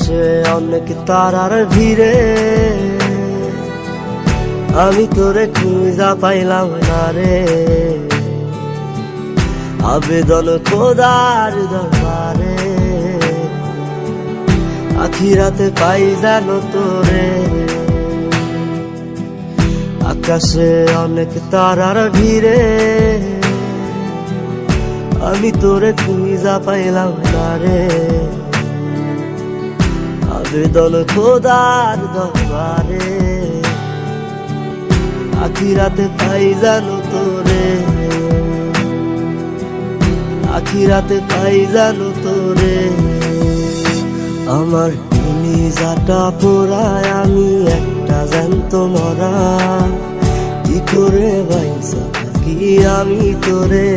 আকাশে অনেক তারার ভিড়ে আমি তোরে খুঁজা পাইলাম না রে। আবেদন খোদার দরবারে, আখিরাতে পাই জানো তোরে। আকাশে অনেক তারার ভিড়ে আমি তোরে খুঁজা পাইলাম না রে। আবেদন খোদার দরবারে, আখিরাতে পাই জানো তোরে। আখিরাতে পাই জানো তোরে। আমার কলিজাটা পোড়ায় আমি একটা জ্যান্ত মরা, কি করে বাইসা থাকি আমি তোরে।